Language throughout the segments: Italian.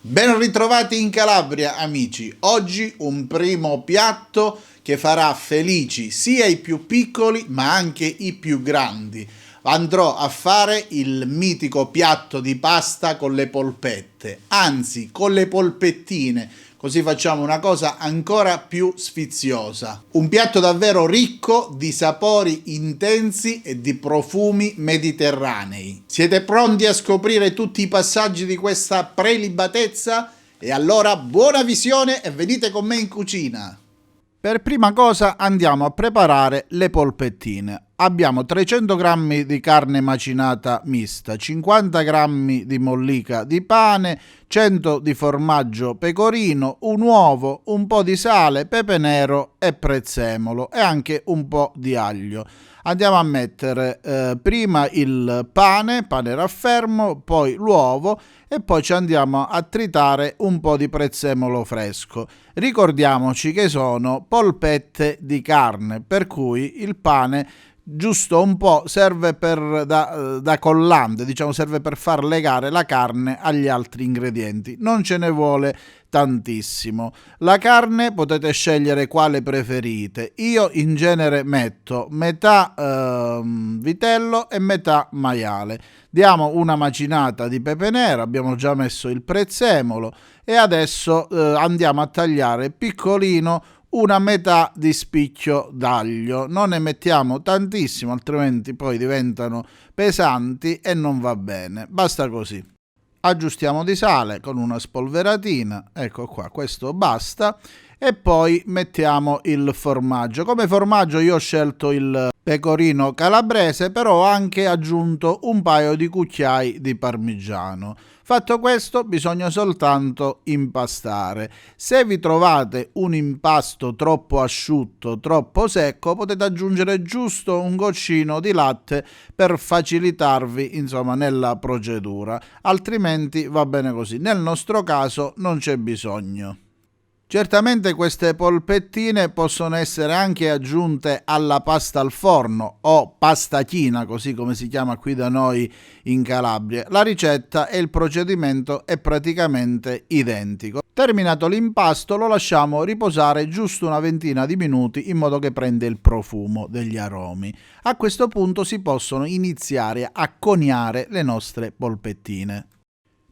Ben ritrovati in Calabria, amici. Oggi un primo piatto che farà felici sia i più piccoli ma anche i più grandi. Andrò a fare il mitico piatto di pasta con le polpette, anzi con le polpettine, così facciamo una cosa ancora più sfiziosa. Un piatto davvero ricco di sapori intensi e di profumi mediterranei. Siete pronti a scoprire tutti i passaggi di questa prelibatezza? E allora buona visione e venite con me in cucina! Per prima cosa andiamo a preparare le polpettine. Abbiamo 300 g di carne macinata mista, 50 g di mollica di pane, 100 di formaggio pecorino, un uovo, un po' di sale, pepe nero e prezzemolo e anche un po' di aglio. Andiamo a mettere prima il pane raffermo, poi l'uovo e poi ci andiamo a tritare un po' di prezzemolo fresco. Ricordiamoci che sono polpette di carne, per cui il pane giusto un po' serve da collante, diciamo, serve per far legare la carne agli altri ingredienti, non ce ne vuole tantissimo. La carne potete scegliere quale preferite, io in genere metto metà vitello e metà maiale. Diamo una macinata di pepe nero, abbiamo già messo il prezzemolo e adesso andiamo a tagliare piccolino una metà di spicchio d'aglio. Non ne mettiamo tantissimo, altrimenti poi diventano pesanti e non va bene. Basta così. Aggiustiamo di sale con una spolveratina, ecco qua, questo basta. E poi mettiamo il formaggio. Come formaggio io ho scelto il pecorino calabrese, però ho anche aggiunto un paio di cucchiai di parmigiano. Fatto questo, bisogna soltanto impastare. Se vi trovate un impasto troppo asciutto, troppo secco, potete aggiungere giusto un goccino di latte per facilitarvi, insomma, nella procedura. Altrimenti va bene così. Nel nostro caso non c'è bisogno. Certamente queste polpettine possono essere anche aggiunte alla pasta al forno o pasta china, così come si chiama qui da noi in Calabria. La ricetta e il procedimento è praticamente identico. Terminato l'impasto lo lasciamo riposare giusto una ventina di minuti in modo che prenda il profumo degli aromi. A questo punto si possono iniziare a coniare le nostre polpettine.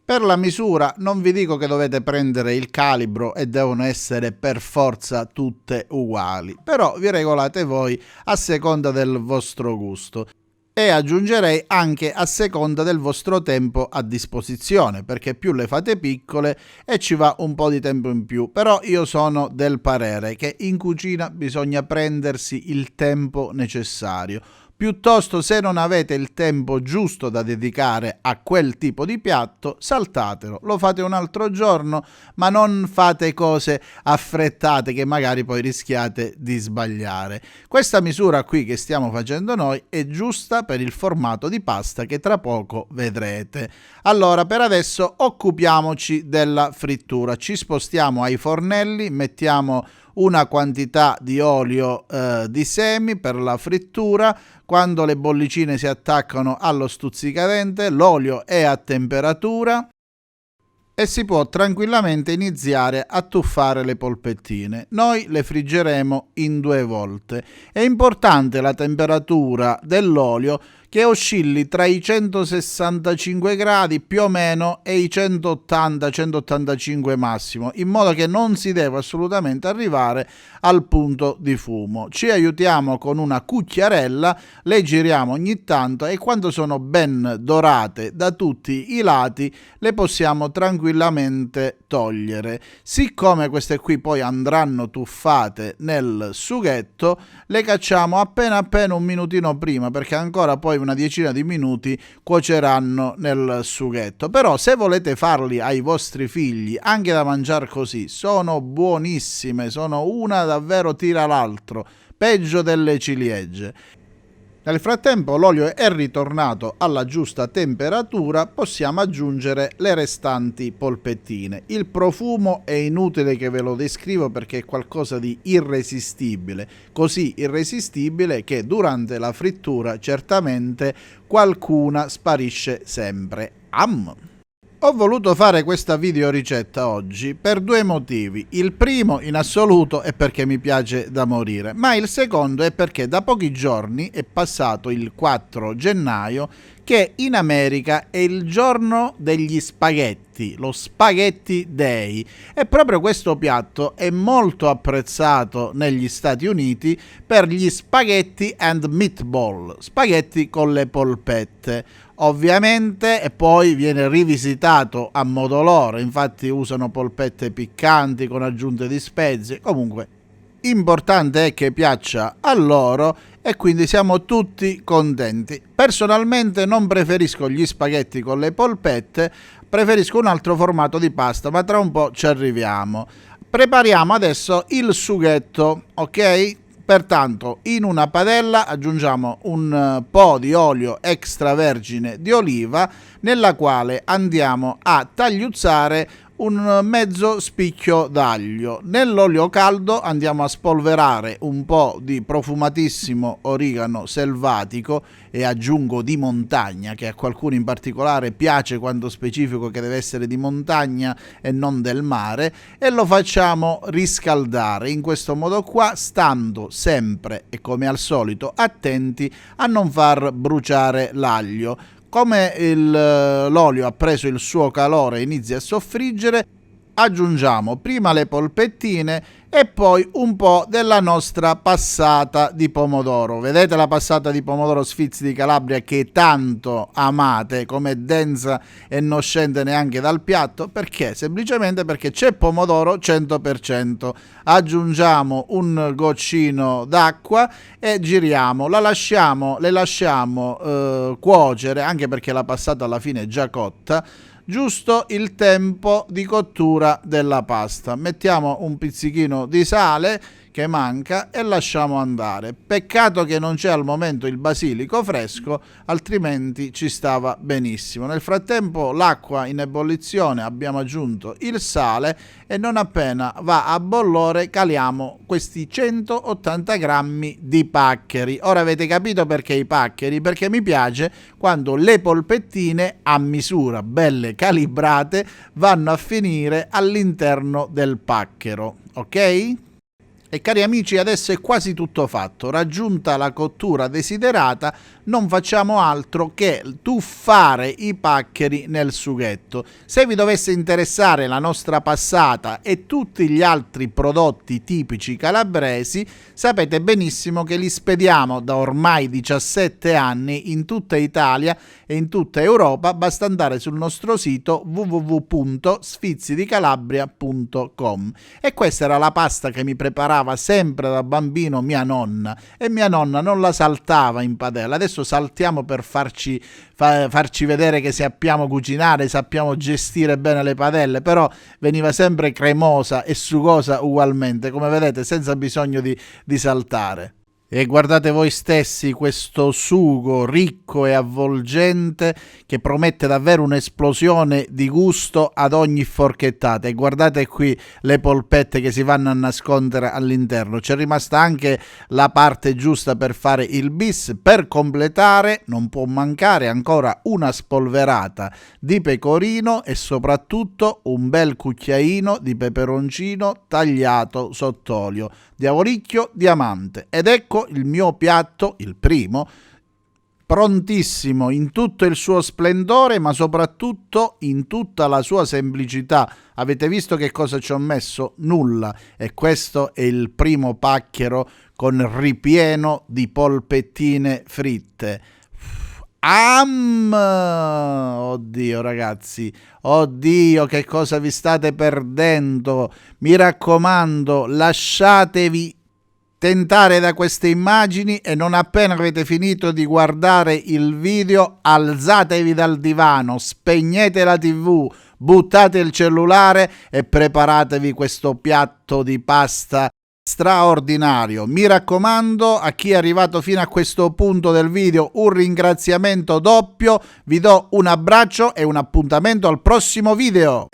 Per la misura non vi dico che dovete prendere il calibro e devono essere per forza tutte uguali, però vi regolate voi a seconda del vostro gusto e aggiungerei anche a seconda del vostro tempo a disposizione, perché più le fate piccole e ci va un po' di tempo in più, però io sono del parere che in cucina bisogna prendersi il tempo necessario. Piuttosto, se non avete il tempo giusto da dedicare a quel tipo di piatto, saltatelo, lo fate un altro giorno, ma non fate cose affrettate che magari poi rischiate di sbagliare. Questa misura qui che stiamo facendo noi è giusta per il formato di pasta che tra poco vedrete. Allora, per adesso occupiamoci della frittura. Ci spostiamo ai fornelli, mettiamo una quantità di olio di semi per la frittura. Quando le bollicine si attaccano allo stuzzicadente, l'olio è a temperatura e si può tranquillamente iniziare a tuffare le polpettine. Noi le friggeremo in 2 volte. È importante la temperatura dell'olio che oscilli tra i 165 gradi più o meno e i 180-185 massimo, in modo che non si deve assolutamente arrivare al punto di fumo. Ci aiutiamo con una cucchiarella, le giriamo ogni tanto e quando sono ben dorate da tutti i lati le possiamo tranquillamente togliere. Siccome queste qui poi andranno tuffate nel sughetto, le cacciamo appena un minutino prima, perché ancora poi una decina di minuti cuoceranno nel sughetto. Però se volete farli ai vostri figli anche da mangiare così, sono buonissime, sono una davvero tira l'altro, peggio delle ciliegie. Nel frattempo l'olio è ritornato alla giusta temperatura, possiamo aggiungere le restanti polpettine. Il profumo è inutile che ve lo descrivo perché è qualcosa di irresistibile, così irresistibile che durante la frittura certamente qualcuna sparisce sempre. Ho voluto fare questa video ricetta oggi per due motivi. Il primo in assoluto è perché mi piace da morire, ma il secondo è perché da pochi giorni è passato il 4 gennaio che in America è il giorno degli spaghetti, lo Spaghetti Day, e proprio questo piatto è molto apprezzato negli Stati Uniti per gli spaghetti and meatball, spaghetti con le polpette. Ovviamente, e poi viene rivisitato a modo loro, infatti usano polpette piccanti con aggiunte di spezie. Comunque importante è che piaccia a loro e quindi siamo tutti contenti. Personalmente non preferisco gli spaghetti con le polpette, preferisco un altro formato di pasta, ma tra un po' ci arriviamo. Prepariamo adesso il sughetto, ok? Pertanto in una padella aggiungiamo un po' di olio extravergine di oliva, nella quale andiamo a tagliuzzare un mezzo spicchio d'aglio. Nell'olio caldo andiamo a spolverare un po' di profumatissimo origano selvatico, e aggiungo di montagna, che a qualcuno in particolare piace quando specifico che deve essere di montagna e non del mare, e lo facciamo riscaldare in questo modo qua, stando sempre e come al solito attenti a non far bruciare l'aglio. Come l'olio ha preso il suo calore e inizia a soffriggere, aggiungiamo prima le polpettine e poi un po' della nostra passata di pomodoro. Vedete la passata di pomodoro Sfizi di Calabria che tanto amate, come densa e non scende neanche dal piatto? Perché? Semplicemente perché c'è pomodoro 100%. Aggiungiamo un goccino d'acqua e giriamo, le lasciamo cuocere, anche perché la passata alla fine è già cotta, giusto il tempo di cottura della pasta. Mettiamo un pizzichino di sale che manca e lasciamo andare. Peccato che non c'è al momento il basilico fresco, altrimenti ci stava benissimo. Nel frattempo l'acqua in ebollizione, abbiamo aggiunto il sale e non appena va a bollore caliamo questi 180 grammi di paccheri. Ora avete capito perché i paccheri? Perché mi piace quando le polpettine a misura, belle calibrate, vanno a finire all'interno del pacchero, ok? E cari amici, adesso è quasi tutto fatto. Raggiunta la cottura desiderata, non facciamo altro che tuffare i paccheri nel sughetto. Se vi dovesse interessare la nostra passata e tutti gli altri prodotti tipici calabresi, sapete benissimo che li spediamo da ormai 17 anni in tutta Italia e in tutta Europa. Basta andare sul nostro sito www.sfizidicalabria.com. E questa era la pasta che mi preparava sempre da bambino mia nonna, e mia nonna non la saltava in padella. Adesso saltiamo per farci vedere che sappiamo cucinare, sappiamo gestire bene le padelle, però veniva sempre cremosa e sugosa ugualmente, come vedete, senza bisogno di saltare. E guardate voi stessi questo sugo ricco e avvolgente che promette davvero un'esplosione di gusto ad ogni forchettata. E guardate qui le polpette che si vanno a nascondere all'interno. C'è rimasta anche la parte giusta per fare il bis. Per completare non può mancare ancora una spolverata di pecorino e soprattutto un bel cucchiaino di peperoncino tagliato sott'olio. Diavolicchio diamante. Ed ecco il mio piatto, il primo, prontissimo in tutto il suo splendore, ma soprattutto in tutta la sua semplicità. Avete visto che cosa ci ho messo? Nulla. E questo è il primo pacchero con ripieno di polpettine fritte. Oddio ragazzi, oddio, che cosa vi state perdendo? Mi raccomando, lasciatevi tentare da queste immagini e non appena avete finito di guardare il video alzatevi dal divano, spegnete la TV, buttate il cellulare e preparatevi questo piatto di pasta straordinario. Mi raccomando, a chi è arrivato fino a questo punto del video un ringraziamento doppio, vi do un abbraccio e un appuntamento al prossimo video.